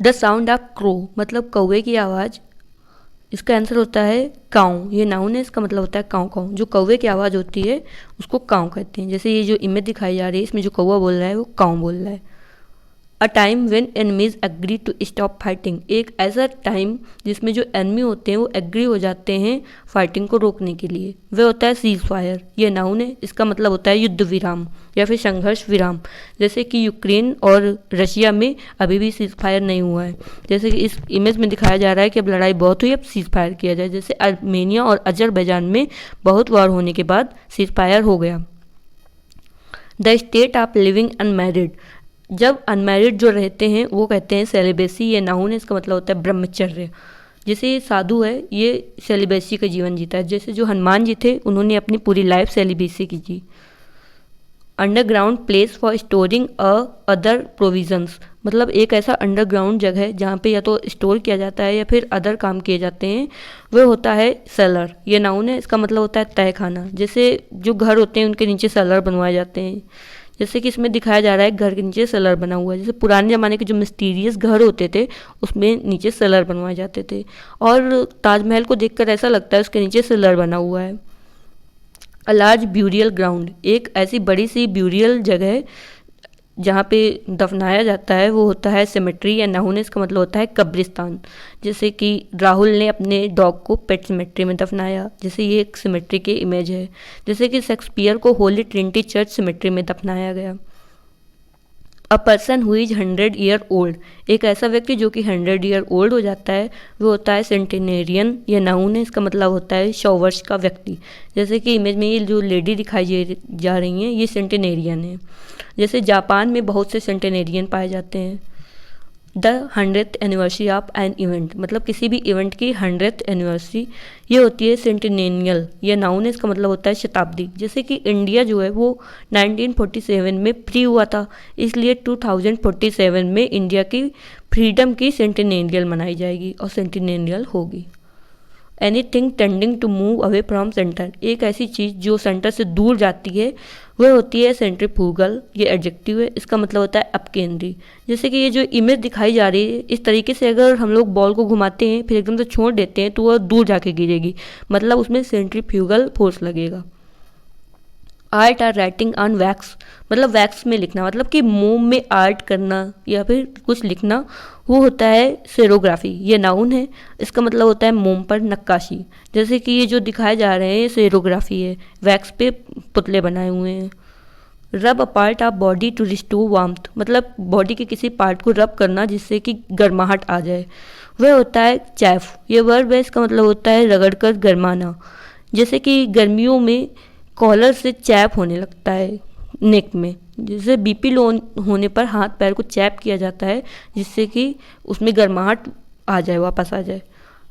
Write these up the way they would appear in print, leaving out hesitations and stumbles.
The sound of crow मतलब कौवे की आवाज़, इसका आंसर होता है काऊ। ये नाउन है, इसका मतलब होता है काऊ काऊ। जो कौवे की आवाज़ होती है उसको काऊ कहते हैं। जैसे ये जो इमेज दिखाई जा रही है इसमें जो कौवा बोल रहा है वो काऊ बोल रहा है। A time when enemies agree to stop fighting, एक ऐसा टाइम जिसमें जो एनिमी होते हैं वो एग्री हो जाते हैं फाइटिंग को रोकने के लिए, वह होता है सीज फायर। ये नाउन है, इसका मतलब होता है युद्ध विराम या फिर संघर्ष विराम। जैसे कि यूक्रेन और रशिया में अभी भी सीज फायर नहीं हुआ है। जैसे कि इस इमेज में दिखाया जा रहा है कि अब लड़ाई बहुत हुई, अब सीज फायर किया जाए। जैसे आर्मेनिया और अजरबैजान में बहुत वार होने के बाद सीज फायर हो गया। The state of living unmarried, जब अनमैरिड जो रहते हैं वो कहते हैं सेलिबेसी। ये नाउन है, इसका मतलब होता है ब्रह्मचर्य। जैसे ये साधु है ये सेलिबेसी का जीवन जीता है। जैसे जो हनुमान जी थे उन्होंने अपनी पूरी लाइफ सेलिबेसी की जी। Underground place for storing other provisions, मतलब एक ऐसा अंडरग्राउंड जगह है जहाँ पे या तो स्टोर किया जाता है या फिर अदर काम किए जाते हैं, वह होता है सेलर। ये नाउन है, इसका मतलब होता है तय खाना। जैसे जो घर होते हैं उनके नीचे सेलर बनवाए जाते हैं। जैसे कि इसमें दिखाया जा रहा है घर के नीचे सेलर बना हुआ है। जैसे पुराने ज़माने के जो मिस्टीरियस घर होते थे उसमें नीचे सेलर बनवाए जाते थे, और ताजमहल को देखकर ऐसा लगता है उसके नीचे सेलर बना हुआ है। अ लार्ज ब्यूरियल ग्राउंड, एक ऐसी बड़ी सी ब्यूरियल जगह जहाँ पे दफनाया जाता है वो होता है सेमेट्री या नाउन, इसका मतलब होता है कब्रिस्तान। जैसे कि राहुल ने अपने डॉग को पेट सेमेट्री में दफनाया, जैसे ये एक सेमेट्री की इमेज है। जैसे कि शेक्सपियर को होली ट्रिनिटी चर्च सेमेट्री में दफनाया गया। A person who is 100 year old, एक ऐसा व्यक्ति जो कि 100 ईयर ओल्ड हो जाता है वो होता है सेंटिनेरियन। ये नाउन है, इसका मतलब होता है 100 वर्ष का व्यक्ति। जैसे कि इमेज में ये जो लेडी दिखाई जा रही हैं ये सेंटिनेरियन है। जैसे जापान में बहुत से सेंटिनेरियन पाए जाते हैं। The 100th anniversary of an event, मतलब किसी भी इवेंट की 100th एनिवर्सरी ये होती है सेंटिनेनियल। ये नाउन है, इसका मतलब होता है शताब्दी। जैसे कि इंडिया जो है वो 1947 में फ्री हुआ था, इसलिए 2047 में इंडिया की फ्रीडम की सेंटिनेनियल मनाई जाएगी और सेंटिनेनियल होगी। Anything tending to move away from centre, एक ऐसी चीज़ जो सेंटर से दूर जाती है वह होती है सेंट्रीफ्यूगल। ये एडजेक्टिव है, इसका मतलब होता है अपकेंद्री। जैसे कि ये जो इमेज दिखाई जा रही है इस तरीके से अगर हम लोग बॉल को घुमाते हैं फिर एकदम से छोड़ देते हैं तो वह दूर जाके गिरेगी, मतलब उसमें सेंट्रीफ्यूगल फोर्स लगेगा। Art or writing on wax, मतलब वैक्स में लिखना, मतलब कि मोम में आर्ट करना या फिर कुछ लिखना, वो होता है सेरोग्राफी। ये नाउन है, इसका मतलब होता है मोम पर नक्काशी। जैसे कि ये जो दिखाए जा रहे हैं ये सेरोग्राफी है, वैक्स पे पुतले बनाए हुए हैं। Rub a part of body to restore warmth, मतलब बॉडी के किसी पार्ट को रब करना जिससे कि गर्माहट आ जाए, वह होता है चैफ। ये वर्ब है, इसका मतलब होता है रगड़ कर गरमाना। जैसे कि गर्मियों में कॉलर से चैप होने लगता है नेक में, जैसे बीपी लो होने पर हाथ पैर को चैप किया जाता है जिससे कि उसमें गर्माहट आ जाए, वापस आ जाए।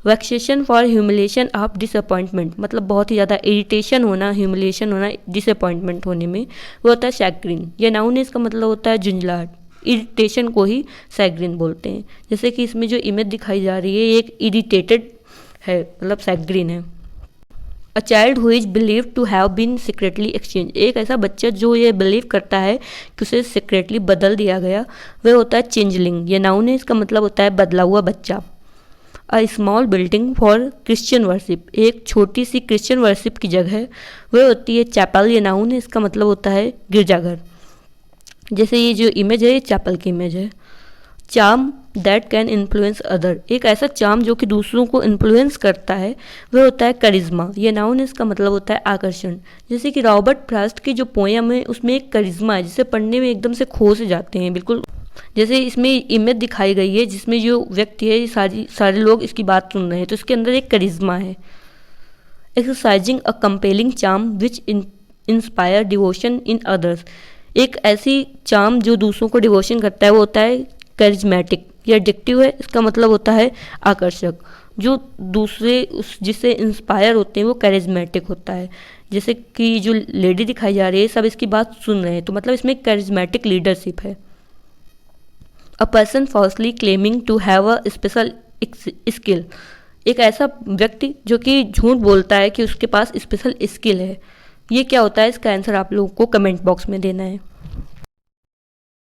Vexation for humiliation of disappointment, मतलब बहुत ही ज़्यादा इरिटेशन होना, ह्यूमिलेशन होना डिसअपॉइंटमेंट होने में, वो होता है सैग्रीन। ये नाउन है, इसका मतलब होता है झुंझलाहट। इरिटेशन को ही सैग्रीन बोलते हैं। जैसे कि इसमें जो इमेज दिखाई जा रही है ये एक इरिटेटेड है, मतलब सैग्रीन है। A child who is believe to have been secretly exchange, एक ऐसा बच्चा जो ये बिलीव करता है कि उसे सीक्रेटली बदल दिया गया, वह होता है चेंजलिंग। ये नाउन है, इसका मतलब होता है बदला हुआ बच्चा। A small building for Christian worship, एक छोटी सी क्रिश्चियन वर्शिप की जगह वह होती है चैपल। ये नाउन है, इसका मतलब होता है गिरजाघर। जैसे ये जो इमेज है ये चैपल की इमेज है। Charm that can influence other, एक ऐसा चार्म जो कि दूसरों को इन्फ्लुएंस करता है वह होता है करिश्मा। ये नाउन है, इसका मतलब होता है आकर्षण। जैसे कि रॉबर्ट फ्रॉस्ट की जो पोयम है उसमें एक करिश्मा है जिसे पढ़ने में एकदम से खो से जाते हैं बिल्कुल। जैसे इसमें इमेज दिखाई गई है जिसमें जो व्यक्ति है सारे लोग इसकी बात सुन रहे हैं, तो इसके अंदर एक करिश्मा है। Exercising a compelling charm which inspire devotion in others, एक ऐसी चार्म जो दूसरों को डिवोशन करता है वो होता है करिज्मेटिक। ये एडजेक्टिव है, इसका मतलब होता है आकर्षक। जो दूसरे जिससे इंस्पायर होते हैं वो करिज्मेटिक होता है। जैसे कि जो लेडी दिखाई जा रही है सब इसकी बात सुन रहे हैं, तो मतलब इसमें करिज्मेटिक लीडरशिप है। A person falsely claiming to have a special skill, एक ऐसा व्यक्ति जो कि झूठ बोलता है कि उसके पास स्पेशल स्किल है। ये क्या होता है, इसका आंसर आप लोगों को कमेंट बॉक्स में देना है।